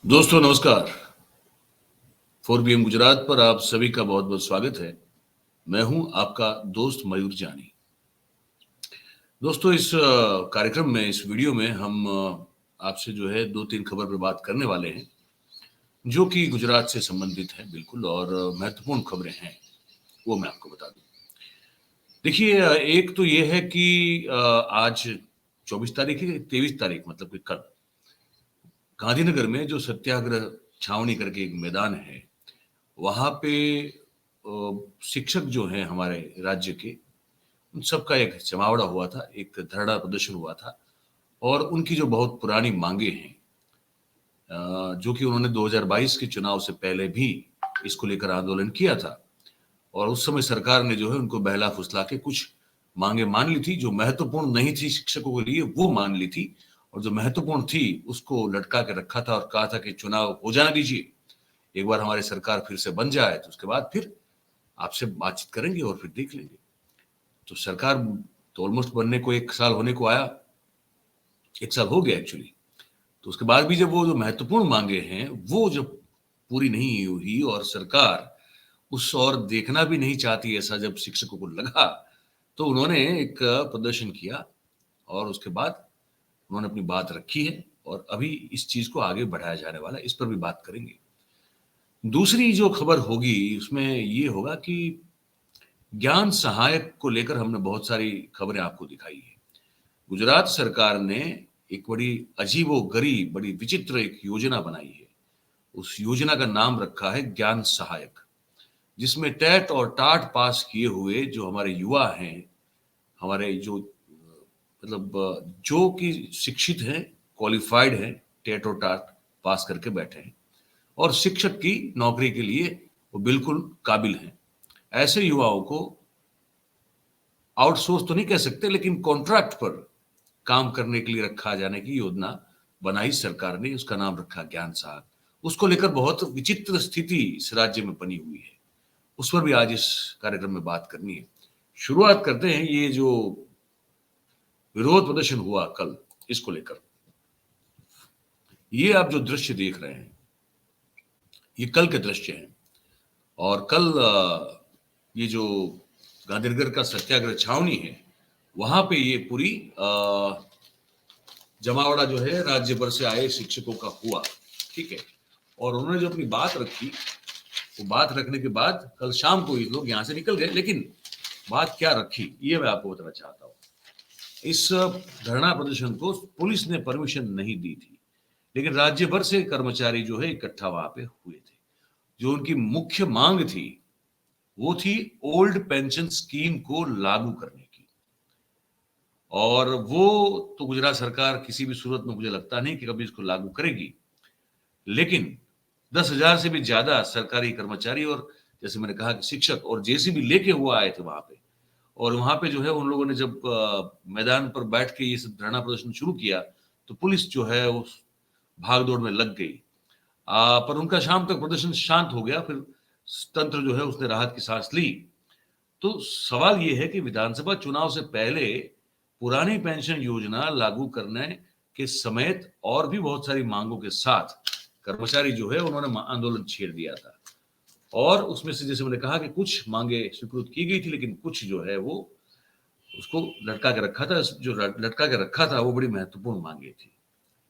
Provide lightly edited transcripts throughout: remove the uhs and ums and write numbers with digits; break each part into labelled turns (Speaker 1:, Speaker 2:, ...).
Speaker 1: दोस्तों नमस्कार। 4PM गुजरात पर आप सभी का बहुत बहुत स्वागत है। मैं हूं आपका दोस्त मयूर जानी। दोस्तों इस कार्यक्रम में, इस वीडियो में हम आपसे जो है 2-3 खबर पे बात करने वाले हैं जो कि गुजरात से संबंधित है बिल्कुल, और महत्वपूर्ण खबरें हैं वो मैं आपको बता दूं। देखिए, एक तो ये है कि आज 24 तारीख है, 23 तारीख मतलब कि कल गांधीनगर में जो सत्याग्रह छावनी करके एक मैदान है, वहां पे शिक्षक जो हैं हमारे राज्य के, उन सबका एक जमावड़ा हुआ था, एक धरना प्रदर्शन हुआ था, और उनकी जो बहुत पुरानी मांगे हैं, जो कि उन्होंने 2022 के चुनाव से पहले भी इसको लेकर आंदोलन किया था, और उस समय सरकार ने जो है उनको बहला फुसला के कुछ मांगे मान ली थी। जो महत्वपूर्ण नहीं थी शिक्षकों के लिए वो मान ली थी, और जो महत्वपूर्ण थी उसको लटका के रखा था और कहा था कि चुनाव हो जाने दीजिए, एक बार हमारी सरकार फिर से बन जाए तो उसके बाद फिर आपसे बातचीत करेंगे और फिर देख लेंगे। तो सरकार तो ऑलमोस्ट बनने को 1 साल होने को आया, 1 साल हो गया एक्चुअली। तो उसके बाद भी जब वो जो महत्वपूर्ण मांगे हैं वो जब पूरी नहीं हुई और सरकार उस और देखना भी नहीं चाहती, ऐसा जब शिक्षकों को लगा, तो उन्होंने एक प्रदर्शन किया और उसके बाद उन्होंने अपनी बात रखी है, और अभी इस चीज को आगे बढ़ाया जाने वाला है, इस पर भी बात करेंगे। दूसरी जो खबर होगी उसमें ये होगा कि ज्ञान सहायक को लेकर हमने बहुत सारी खबरें आपको दिखाई है। गुजरात सरकार ने एक बड़ी अजीबोगरीब, बड़ी विचित्र एक योजना बनाई है। उस योजना का नाम रखा है ज्ञान सहायक, जिसमें टेट और टाट पास किए हुए जो हमारे युवा हैं, हमारे जो मतलब जो कि शिक्षित हैं, क्वालिफाइड हैं, टेट और टाट पास करके बैठे हैं और शिक्षक की नौकरी के लिए वो बिल्कुल काबिल हैं, ऐसे युवाओं को आउटसोर्स तो नहीं कह सकते, लेकिन कॉन्ट्रैक्ट पर काम करने के लिए रखा जाने की योजना बनाई सरकार ने। उसका नाम रखा ज्ञान सहायक। उसको लेकर बहुत विचित्र स्थिति इस राज्य में बनी हुई है, उस पर भी आज इस कार्यक्रम में बात करनी है। शुरुआत करते हैं ये जो विरोध प्रदर्शन हुआ कल, इसको लेकर। ये आप जो दृश्य देख रहे हैं ये कल के दृश्य हैं, और कल ये जो गांधीनगर का सत्याग्रह छावनी है, वहां पे ये पूरी जमावड़ा जो है राज्य भर से आए शिक्षकों का हुआ, ठीक है। और उन्होंने जो अपनी बात रखी, वो बात रखने के बाद कल शाम को ये लोग यहाँ से निकल गए, लेकिन बात क्या रखी ये मैं आपको बताना चाहता हूँ। इस धरना प्रदर्शन को पुलिस ने परमिशन नहीं दी थी, लेकिन राज्य भर से कर्मचारी जो है इकट्ठा वहां पे हुए थे। जो उनकी मुख्य मांग थी वो थी ओल्ड पेंशन स्कीम को लागू करने की, और वो तो गुजरात सरकार किसी भी सूरत में मुझे लगता नहीं कि कभी इसको लागू करेगी। लेकिन 10,000 से भी ज्यादा सरकारी कर्मचारी और जैसे मैंने कहा कि शिक्षक और जेसीबी लेके हुआ आए थे वहां पे, और वहां पे जो है उन लोगों ने जब मैदान पर बैठ के ये सब धरना प्रदर्शन शुरू किया तो पुलिस जो है उस भाग दौड़ में लग गई। पर उनका शाम तक प्रदर्शन शांत हो गया, फिर तंत्र जो है उसने राहत की सांस ली। तो सवाल ये है कि विधानसभा चुनाव से पहले पुरानी पेंशन योजना लागू करने के समेत और भी बहुत सारी मांगों के साथ कर्मचारी जो है उन्होंने आंदोलन छेड़ दिया था, और उसमें से जैसे मैंने कहा कि कुछ मांगे स्वीकृत की गई थी, लेकिन कुछ जो है वो उसको लटका के रखा था। जो लटका के रखा था वो बड़ी महत्वपूर्ण मांगे थी,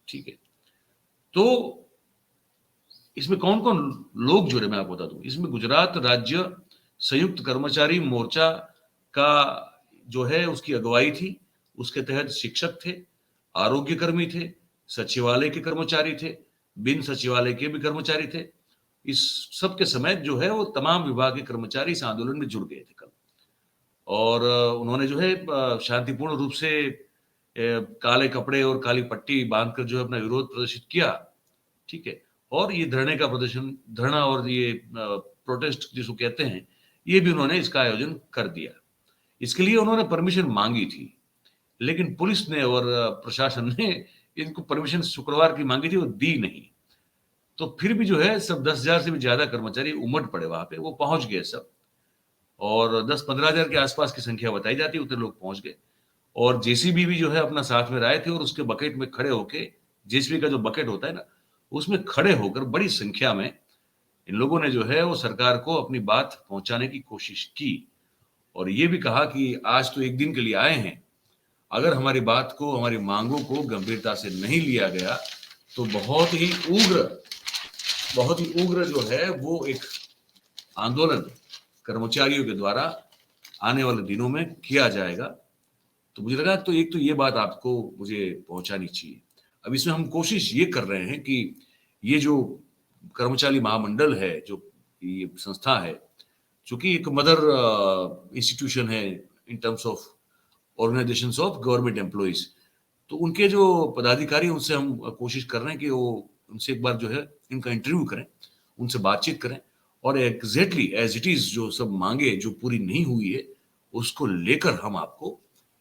Speaker 1: ठीक है। तो इसमें कौन कौन लोग जुड़े मैं आपको बता दूं। इसमें गुजरात राज्य संयुक्त कर्मचारी मोर्चा का जो है उसकी अगुवाई थी। उसके तहत शिक्षक थे, आरोग्य कर्मी थे, सचिवालय के कर्मचारी थे, बिन सचिवालय के भी कर्मचारी थे। इस सब के समेत जो है वो तमाम विभाग के कर्मचारी इस आंदोलन में जुड़ गए थे कल, और उन्होंने जो है शांतिपूर्ण रूप से काले कपड़े और काली पट्टी बांधकर जो है अपना विरोध प्रदर्शित किया, ठीक है। और ये धरने का प्रदर्शन, धरना और ये प्रोटेस्ट जिसको कहते हैं, ये भी उन्होंने इसका आयोजन कर दिया। इसके लिए उन्होंने परमिशन मांगी थी, लेकिन पुलिस ने और प्रशासन ने इनको परमिशन शुक्रवार की मांगी थी, वो दी नहीं। तो फिर भी जो है सब 10,000 से भी ज्यादा कर्मचारी उमड़ पड़े वहां पे, वो पहुंच गए सब, और 10-15 हजार के आसपास की संख्या बताई जाती है, उतने लोग पहुंच गए। और जेसीबी भी जो है अपना साथ में लाए थे, और उसके बकेट में खड़े होके, जेसीबी का जो बकेट होता है ना, उसमें खड़े होकर बड़ी संख्या में इन लोगों ने जो है वो सरकार को अपनी बात पहुंचाने की कोशिश की और ये भी कहा कि आज तो एक दिन के लिए आए हैं, अगर हमारी बात को, हमारी मांगों को गंभीरता से नहीं लिया गया तो बहुत ही उग्र जो है वो एक आंदोलन कर्मचारियों के द्वारा आने वाले दिनों में किया जाएगा। तो मुझे लगा तो एक तो ये बात आपको मुझे पहुंचानी चाहिए। अब इसमें हम कोशिश ये कर रहे हैं कि ये जो कर्मचारी महामंडल है, जो ये संस्था है, चूंकि एक मदर इंस्टीट्यूशन है in terms of organisations of government employees, तो उनके जो पदाधिकारी, उनसे हम कोशिश कर रहे हैं कि वो उनसे एक बार जो है इनका इंटरव्यू करें, उनसे बातचीत करें और एग्जैक्टली एज इट इज जो सब मांगे जो पूरी नहीं हुई है उसको लेकर हम आपको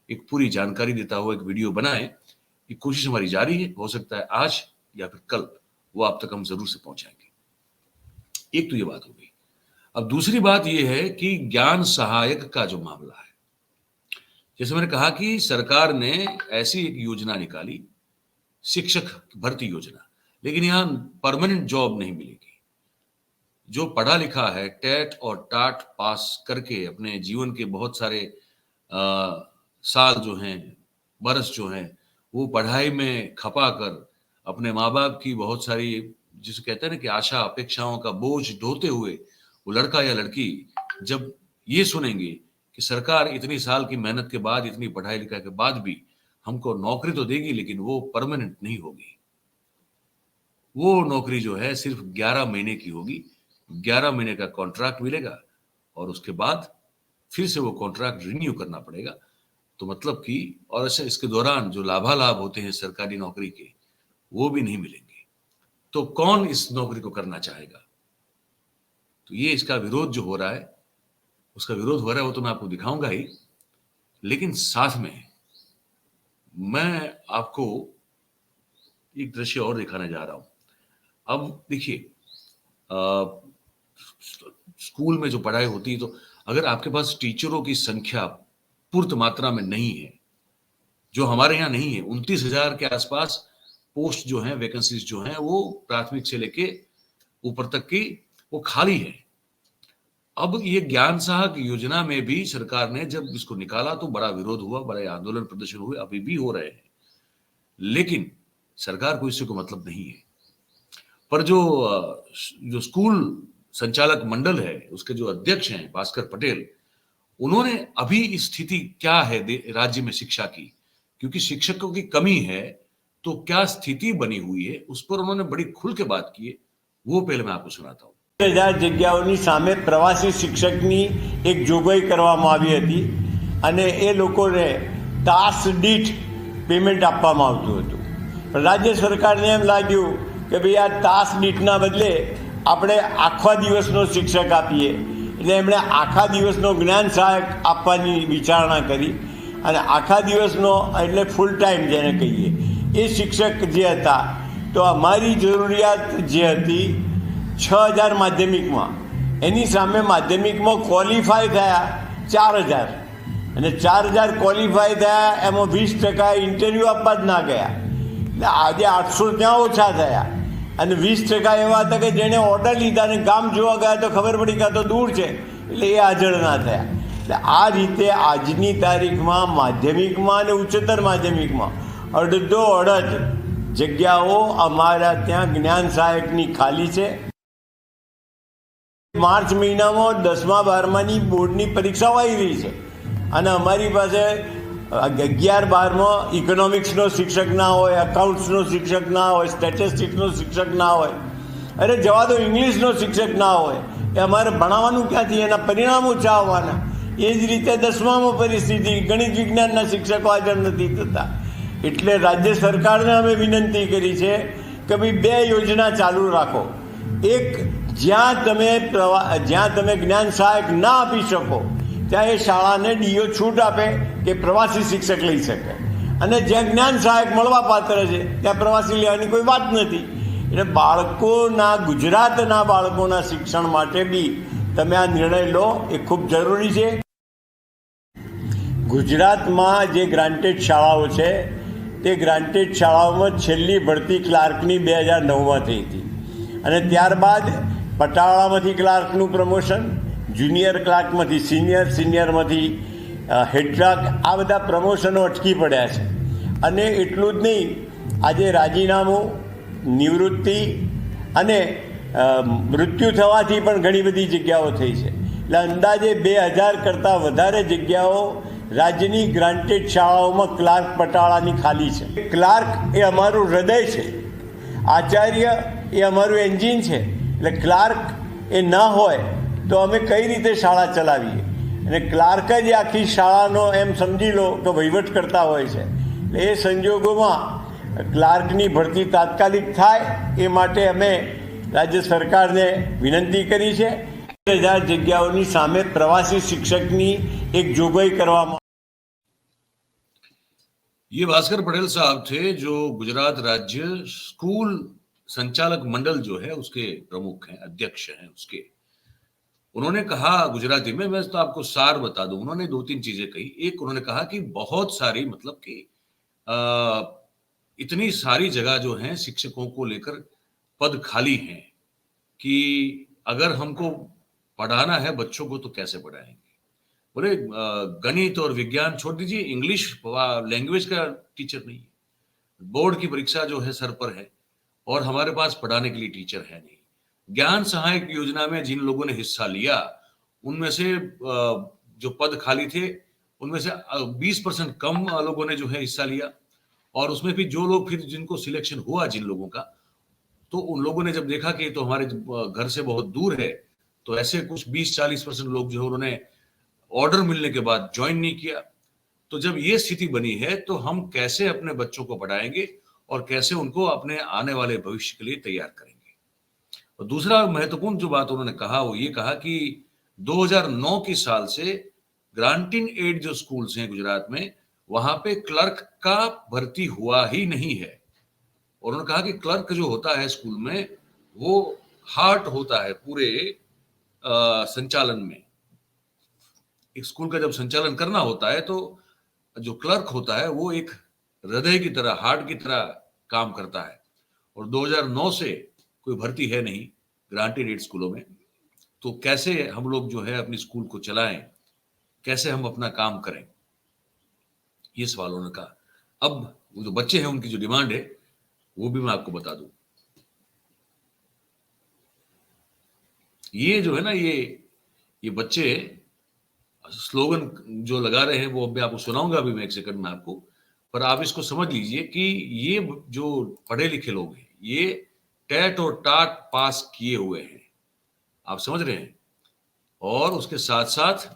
Speaker 1: एक पूरी जानकारी देता हुआ एक वीडियो बनाएं। ये कोशिश हमारी जारी है, हो सकता है आज या फिर कल वो आप तक हम जरूर से पहुंचाएंगे। एक तो ये बात हो गई। अब दूसरी बात ये है कि ज्ञान सहायक का जो मामला है, जैसे मैंने कहा कि सरकार ने ऐसी एक योजना निकाली, शिक्षक भर्ती योजना, लेकिन यहां परमानेंट जॉब नहीं मिलेगी। जो पढ़ा लिखा है, टेट और टाट पास करके अपने जीवन के बहुत सारे साल जो हैं, बरस जो हैं, वो पढ़ाई में खपा कर अपने माँ बाप की बहुत सारी, जिसे कहते हैं ना कि आशा अपेक्षाओं का बोझ ढोते हुए वो लड़का या लड़की जब ये सुनेंगे कि सरकार इतनी साल की मेहनत के बाद, इतनी पढ़ाई लिखाई के बाद भी हमको नौकरी तो देगी लेकिन वो परमानेंट नहीं होगी, वो नौकरी जो है सिर्फ 11 महीने की होगी, 11 महीने का कॉन्ट्रैक्ट मिलेगा और उसके बाद फिर से वो कॉन्ट्रैक्ट रिन्यू करना पड़ेगा। तो मतलब कि और ऐसे इसके दौरान जो लाभालाभ होते हैं सरकारी नौकरी के, वो भी नहीं मिलेंगे। तो कौन इस नौकरी को करना चाहेगा? तो ये इसका विरोध जो हो रहा है, उसका विरोध हो रहा है, वो तो मैं आपको दिखाऊंगा ही, लेकिन साथ में मैं आपको एक दृश्य और दिखाने जा रहा हूं। अब देखिए, स्कूल में जो पढ़ाई होती है, तो अगर आपके पास टीचरों की संख्या पूर्त मात्रा में नहीं है, जो हमारे यहाँ नहीं है, 29,000 के आसपास पोस्ट जो हैं, वैकेंसीज जो हैं, वो प्राथमिक से लेके ऊपर तक की वो खाली है। अब ये ज्ञान सहायक योजना में भी सरकार ने जब इसको निकाला तो बड़ा विरोध हुआ, बड़े आंदोलन प्रदर्शन हुए, अभी भी हो रहे हैं, लेकिन सरकार को इससे कोई मतलब नहीं है। पर जो स्कूल संचालक मंडल है, उसके जो अध्यक्ष हैं भास्कर पटेल, उन्होंने अभी स्थिति क्या है राज्य में शिक्षा की, क्योंकि शिक्षकों की कमी है, तो क्या स्थिति बनी हुई है उस पर उन्होंने बड़ी खुल के बात की है। वो पहले मैं आपको सुनाता हूँ।
Speaker 2: 1000 જગ્યાઓની સામે પ્રવાસી શિક્ષકની એક જોગવાઈ કરવામાં આવી હતી અને એ લોકોને તાસ દીઠ પેમેન્ટ આપવામાં આવતું હતું, પણ રાજ્ય સરકારને એમ લાગ્યું કે ભાઈ આ તાસ દીઠના બદલે આપણે આખા દિવસનો શિક્ષક આપીએ, એટલે એમણે આખા દિવસનો જ્ઞાન સહાયક આપવાની વિચારણા કરી અને આખા દિવસનો એટલે ફૂલ ટાઈમ જેને કહીએ એ શિક્ષક જે હતા, તો અમારી જરૂરિયાત જે હતી 6000 માધ્યમિકમાં, એની સામે માધ્યમિકમાં ક્વોલિફાય થયા 4000 અને 4000 ક્વોલિફાય થયા, એમાં 20% ઇન્ટરવ્યૂ આપવા જ ના ગયા, એટલે આજે 800 ત્યાં ઓછા થયા અને 20% એવા હતા કે જેણે ઓર્ડર લીધા અને ગામ જોવા ગયા તો ખબર પડી કે આ તો દૂર છે, એટલે એ હાજર ના થયા। એટલે આ રીતે આજની તારીખમાં માધ્યમિકમાં અને ઉચ્ચતર માધ્યમિકમાં અડધો અડધ જગ્યાઓ અમારા ત્યાં જ્ઞાન સહાયકની ખાલી છે। માર્ચ મહિનામાં 10મા 12માની બોર્ડની પરીક્ષાઓ આવી રહી છે અને અમારી પાસે 11-12માં ઇકોનોમિક્સનો શિક્ષક ના હોય, અકાઉન્ટ્સનો શિક્ષક ના હોય, સ્ટેટિસ્ટિક્સનો શિક્ષક ના હોય, અરે જવા દો ઇંગ્લિશનો શિક્ષક ના હોય, એ અમારે ભણાવવાનું ક્યાંથી, એના પરિણામ ઓછા આવવાના। એ જ રીતે 10મામાં પરિસ્થિતિ, ગણિત વિજ્ઞાનના શિક્ષકો હાજર નથી થતા, એટલે રાજ્ય સરકારને અમે વિનંતી કરી છે કે ભાઈ 2 યોજના ચાલુ રાખો। એક, જ્યાં તમે જ્ઞાન સહાયક ના આપી શકો ત્યાં એ શાળાને ડીઓ છૂટ આપે કે પ્રવાસી શિક્ષક લઈ શકે, અને જ્યાં જ્ઞાન સહાયક મળવા પાત્ર છે ત્યાં પ્રવાસી લેવાની કોઈ વાત નથી। એટલે બાળકોના, ગુજરાતના બાળકોના શિક્ષણ માટે બી તમે આ નિર્ણય લો, એ ખૂબ જરૂરી છે। ગુજરાતમાં જે ગ્રાન્ટેડ શાળાઓ છે તે ગ્રાન્ટેડ શાળાઓમાં છેલ્લી ભરતી ક્લાર્કની 2009માં થઈ હતી અને ત્યારબાદ પટાવાળામાંથી ક્લાર્કનું પ્રમોશન, જુનિયર ક્લાર્કમાંથી સિનિયરમાંથી હેડ ક્લાર્ક, આ બધા પ્રમોશનો અટકી પડ્યા છે. અને એટલું જ નહીં, આજે રાજીનામું, નિવૃત્તિ અને મૃત્યુ થવાથી પણ ઘણી બધી જગ્યાઓ થઈ છે. એટલે અંદાજે 2000 કરતાં વધારે જગ્યાઓ રાજ્યની ગ્રાન્ટેડ શાળાઓમાં ક્લાર્ક પટાવાળાની ખાલી છે. ક્લાર્ક એ અમારું હૃદય છે, આચાર્ય એ અમારું એન્જિન છે. એટલે ક્લાર્ક એ ન હોય તો અમે કઈ રીતે શાળા ચલાવીએ? અને ક્લાર્ક જ આખી શાળાનો એમ સમજી લો કે વહીવટ કરતા હોય છે. એટલે એ સંજોગોમાં ક્લાર્કની ભરતી તાત્કાલિક થાય એ માટે અમે રાજ્ય સરકારને વિનંતી કરી છે. 1000 જગ્યાઓની સામે પ્રવાસી શિક્ષકની એક જોગવાઈ કરવામાં.
Speaker 1: ये भास्कर पटेल साहब थे जो गुजरात राज्य स्कूल संचालक मंडल जो है उसके प्रमुख हैं, अध्यक्ष हैं उसके. उन्होंने कहा गुजराती में, मैं तो आपको सार बता दूं, उन्होंने 2-3 चीजें कही. एक, उन्होंने कहा कि बहुत सारी, मतलब कि इतनी सारी जगह जो है शिक्षकों को लेकर पद खाली हैं कि अगर हमको पढ़ाना है बच्चों को तो कैसे पढ़ाएंगे. बोले गणित और विज्ञान छोड़ दीजिए, इंग्लिश लैंग्वेज का टीचर नहीं है, बोर्ड की परीक्षा जो है सर पर है और हमारे पास पढ़ाने के लिए टीचर है नहीं. ज्ञान सहायक योजना में जिन लोगों ने हिस्सा लिया उनमें से जो पद खाली थे उनमें से 20% कम लोगों ने जो है हिस्सा लिया. और उसमें भी जो लोग फिर जिनको सिलेक्शन हुआ जिन लोगों का, तो उन लोगों ने जब देखा कि तो हमारे घर से बहुत दूर है, तो ऐसे कुछ 20-40% लोग जो है उन्होंने ऑर्डर मिलने के बाद ज्वाइन नहीं किया. तो जब ये स्थिति बनी है तो हम कैसे अपने बच्चों को पढ़ाएंगे और कैसे उनको अपने आने वाले भविष्य के लिए तैयार करेंगे. और दूसरा महत्वपूर्ण जो बात उन्होंने कहा वो ये कहा कि 2009 की साल से ग्रांटिंग एड जो स्कूल्स हैं गुजरात में, वहां पे क्लर्क का भर्ती हुआ ही नहीं है. और उन्होंने कहा कि क्लर्क जो होता है स्कूल में वो हार्ट होता है पूरे संचालन में. एक स्कूल का जब संचालन करना होता है तो जो क्लर्क होता है वो एक हृदय की तरह, हार्ट की तरह काम करता है. और 2009 से कोई भर्ती है नहीं ग्रांटेड एड स्कूलों में, तो कैसे हम लोग जो है अपनी स्कूल को चलाएं, कैसे हम अपना काम करें, ये सवाल उन्होंने कहा. अब वो जो बच्चे हैं उनकी जो डिमांड है वो भी मैं आपको बता दूं. ये जो है ना, ये बच्चे स्लोगन जो लगा रहे हैं वो अभी आपको सुनाऊंगा, अभी मैं 1 सेकंड में आपको. पर आप इसको समझ लीजिए कि ये जो पढ़े लिखे लोग हैं ये टेट और टाट पास किए हुए हैं, आप समझ रहे हैं. और उसके साथ साथ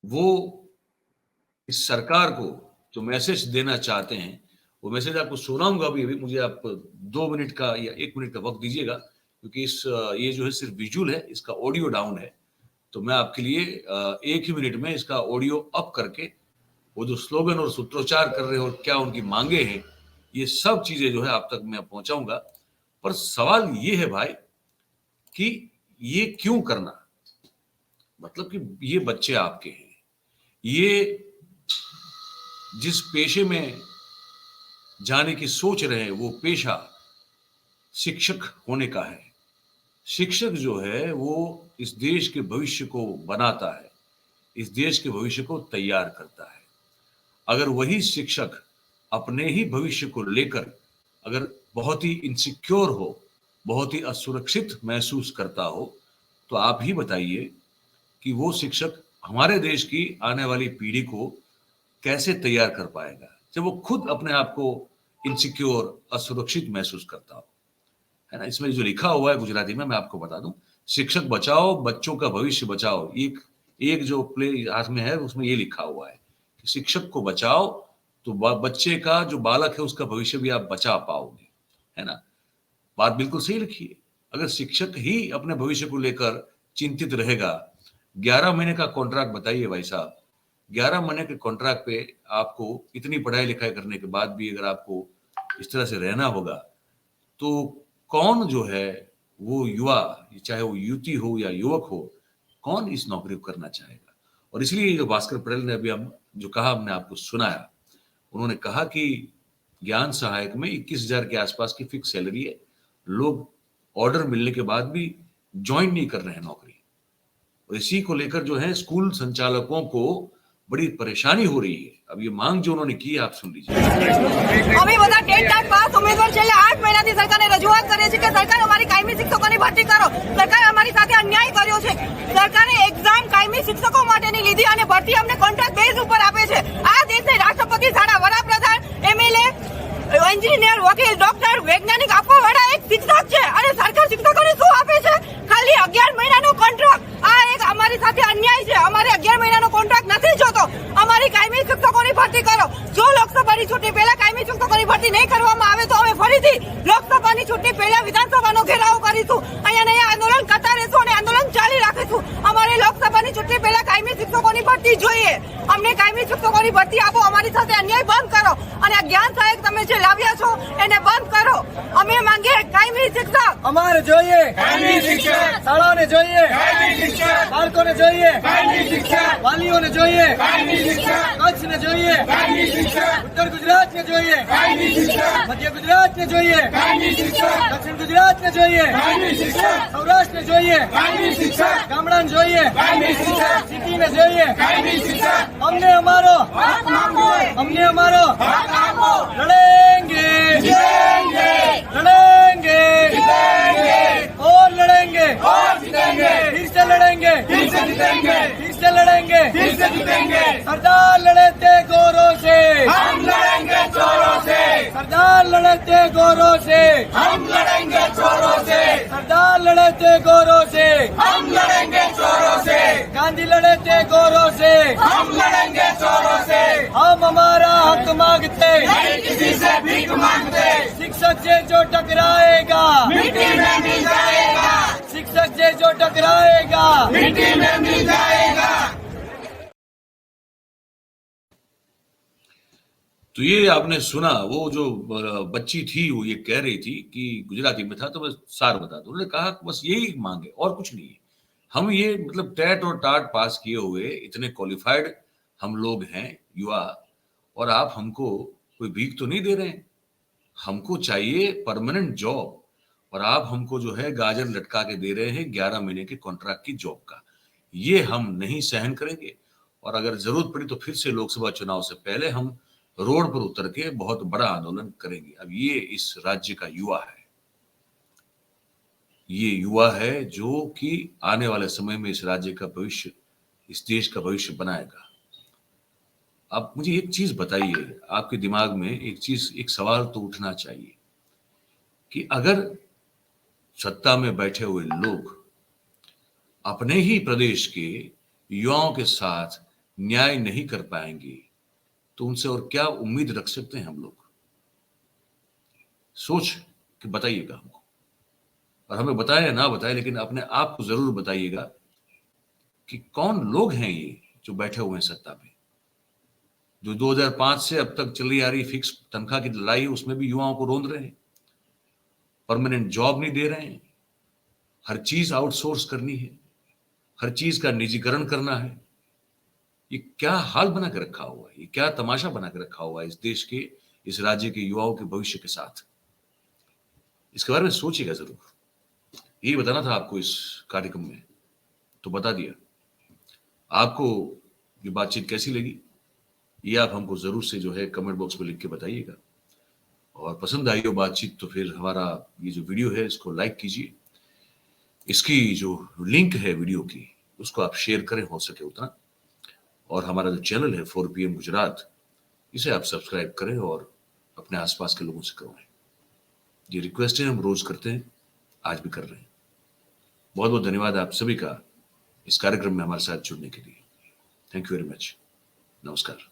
Speaker 1: वो इस सरकार को जो मैसेज देना चाहते हैं वो मैसेज आपको सुनाऊंगा अभी. मुझे आप 2 मिनट का या 1 मिनट का वक्त दीजिएगा, क्योंकि ये जो है सिर्फ विजुअल है, इसका ऑडियो डाउन है. तो मैं आपके लिए 1 ही मिनट में इसका ऑडियो अप करके वो जो स्लोगन और सूत्रोच्चार कर रहे हैं और क्या उनकी मांगे हैं, ये सब चीजें जो है आप तक मैं पहुंचाऊंगा. पर सवाल ये है भाई कि ये क्यों करना? मतलब कि ये बच्चे आपके हैं, ये जिस पेशे में जाने की सोच रहे हैं वो पेशा शिक्षक होने का है. शिक्षक जो है वो इस देश के भविष्य को बनाता है, इस देश के भविष्य को तैयार करता है. अगर वही शिक्षक अपने ही भविष्य को लेकर अगर बहुत ही इनसिक्योर हो, बहुत ही असुरक्षित महसूस करता हो, तो आप ही बताइए कि वो शिक्षक हमारे देश की आने वाली पीढ़ी को कैसे तैयार कर पाएगा जब वो खुद अपने आप को इनसिक्योर, असुरक्षित महसूस करता हो, है ना. इसमें जो लिखा हुआ है गुजराती में मैं आपको बता दूं, शिक्षक बचाओ बच्चों का भविष्य बचाओ. एक जो प्ले हाथ में है उसमें ये लिखा हुआ है कि शिक्षक को बचाओ तो बच्चे का जो बालक है उसका भविष्य भी आप बचा पाओगे, है ना. बात बिल्कुल सही लिखी है. अगर शिक्षक ही अपने भविष्य को लेकर चिंतित रहेगा, 11 महीने का कॉन्ट्रैक्ट बताइए भाई साहब, 11 महीने के कॉन्ट्रैक्ट पे आपको इतनी पढ़ाई लिखाई करने के बाद भी अगर आपको इस तरह से रहना होगा, तो कौन जो है वो युवा, चाहे वो युवती हो या युवक हो, कौन इस नौकरी को करना चाहेगा. और इसलिए जो भास्कर पटेल ने अभी हम जो कहा हमने आपको सुनाया, उन्होंने कहा कि ज्ञान सहायक में 21,000 के आसपास की फिक्स सैलरी है, लोग ऑर्डर मिलने के बाद भी ज्वाइन नहीं कर रहे हैं नौकरी। और इसी को लेकर जो है स्कूल संचालकों को बड़ी परेशानी हो रही है। अब ये मांग जो उन्होंने की है आप सुन लीजिए।
Speaker 3: અમે બધા ટેટ ટાટ પાસ ઉમેદવાર છેલ્લા 8 મહિનાથી સરકારને રજૂઆત કરીએ છીએ કે સરકાર અમારી કાયમી શિક્ષકોની ભરતી કરો। સરકારે અમારી સાથે અન્યાય કર્યો છે। સરકારે એક્ઝામ કાયમી શિક્ષકો માટેની લીધી અને ભરતી અમને કોન્ટ્રાક્ટ બેઝ ઉપર આપે છે। આ દેશને રાષ્ટ્રપતિ સાડા વડાપ્રધાન એમએલએ એન્જિનિયર વકીલ ડોક્ટર વૈજ્ઞાનિક આપવા વાળા એક શિક્ષક છે અને સરકાર શિક્ષકોને શું આપે છે? ખાલી 11 મહિનાનો કોન્ટ્રાક્ટ। આ એક અમારી સાથે અન્યાય છે। અમારે 11 મહિનાનો કોન્ટ્રાક્ટ નથી જોતો। અમારી કાયમી શિક્ષકોની ભરતી કરો। જો લોકસભાની ચૂંટણી પહેલા કાયમી શિક્ષકોની ભરતી નહીં કરવામાં આવે તો અમે ફરીથી લોકસભાની ચૂંટણી પહેલા વિધાનસભાનો ઘેરાવ કરીશું। અહીંયા ને અહીંયા આંદોલન કરતા રહેશું અને આંદોલન ચાલી રાખીશું। અમારે લોકસભાની ચૂંટણી પહેલા કાયમી શિક્ષકોની ભરતી જોઈએ। અમને કાયમી શિક્ષકોની ભરતી આપો। અમારી સાથે અન્યાય બંધ કરો અને આ જ્ઞાન સહાયક તમે જે લાવ્યા છો એને બંધ કરો। અમે માંગીએ કાયમી શિક્ષક।
Speaker 4: અમારે જોઈએ કાયમી શિક્ષક, શાળાઓને જોઈએ કાયમી શિક્ષક, બાળકોને જોઈએ કાયમી શિક્ષક, વાલીઓને જોઈએ કાયમી શિક્ષક, કચ્છને જોઈએ કાયમી શિક્ષક, ઉત્તર ગુજરાતને જોઈએ કાયમી શિક્ષક, મધ્ય ગુજરાતને જોઈએ કાયમી શિક્ષક, દક્ષિણ ગુજરાતને જોઈએ કાયમી શિક્ષક, સૌરાષ્ટ્રને જોઈએ કાયમી શિક્ષક, ગામડાને જોઈએ કાયમી શિક્ષક, સિટીને જોઈએ કાયમી શિક્ષક। અમને અમારો હક માંગો, અમને અમારો હક માંગો। લડેંગે लड़ेंगे और लड़ेंगे और जीतेंगे, फिर से लड़ेंगे फिर से जीतेंगे, फिर से लड़ेंगे फिर से जीतेंगे। सरदार लड़े थे गौरव से, हम लड़ेंगे चोरों से। सरदार लड़े थे गौरव से, हम लड़ेंगे चोरों से। सरदार लड़े थे गौरव से, हम लड़ेंगे चोरों से। गांधी लड़े थे गौरव से, हम लड़ेंगे चोरों से। हम हमारा हक मांगते, नहीं किसी से भीख मांगते। शिक्षक से जो टकराएगा मिट्टी में मिल जाएगा, शिक्षक से जो टकराएगा मिट्टी में मिल जाएगा।
Speaker 1: तो ये आपने सुना, वो जो बच्ची थी वो ये कह रही थी कि गुजराती में था तो मैं सार बता दूं। उन्होंने कहा बस यही मांग है और कुछ नहीं है। हम ये मतलब टैट और टाट पास किए हुए इतने क्वालिफाइड हम लोग हैं युवा, और आप हमको कोई भीख तो नहीं दे रहे हैं। हमको चाहिए परमानेंट जॉब, और आप हमको जो है गाजर लटका के दे रहे हैं 11 महीने के कॉन्ट्रैक्ट की जॉब का। ये हम नहीं सहन करेंगे, और अगर जरूरत पड़ी तो फिर से लोकसभा चुनाव से पहले हम रोड पर उतर के बहुत बड़ा आंदोलन करेंगे। अब ये इस राज्य का युवा है, ये युवा है जो कि आने वाले समय में इस राज्य का भविष्य, इस देश का भविष्य बनाएगा। आप मुझे एक चीज बताइए, आपके दिमाग में एक सवाल तो उठना चाहिए कि अगर सत्ता में बैठे हुए लोग अपने ही प्रदेश के युवाओं के साथ न्याय नहीं कर पाएंगे तो उनसे और क्या उम्मीद रख सकते हैं हम लोग? सोच के बताइएगा हमको, और हमें बताए या ना बताए, लेकिन अपने आप को जरूर बताइएगा कि कौन लोग हैं ये जो बैठे हुए हैं सत्ता पे, जो 2005 से अब तक चली आ रही फिक्स तनख्वाह की लड़ाई, उसमें भी युवाओं को रोंद रहे हैं, परमानेंट जॉब नहीं दे रहे हैं, हर चीज आउटसोर्स करनी है, हर चीज का निजीकरण करना है। ये क्या हाल बना के रखा हुआ है, ये क्या तमाशा बना के रखा हुआ है इस देश के, इस राज्य के युवाओं के भविष्य के साथ। इसके बारे में सोचिएगा जरूर। यही बताना था आपको इस कार्यक्रम में, तो बता दिया। आपको ये बातचीत कैसी लगी ये आप हमको जरूर से जो है कमेंट बॉक्स में लिख के बताइएगा, और पसंद आई हो बातचीत तो फिर हमारा ये जो वीडियो है इसको लाइक कीजिए, इसकी जो लिंक है वीडियो की उसको आप शेयर करें हो सके उतना, और हमारा जो चैनल है 4 PM गुजरात, इसे आप सब्सक्राइब करें और अपने आसपास के लोगों से करवाएं। ये रिक्वेस्ट है, हम रोज करते हैं, आज भी कर रहे हैं। बहुत बहुत धन्यवाद आप सभी का इस कार्यक्रम में हमारे साथ जुड़ने के लिए। Thank you very much. नमस्कार।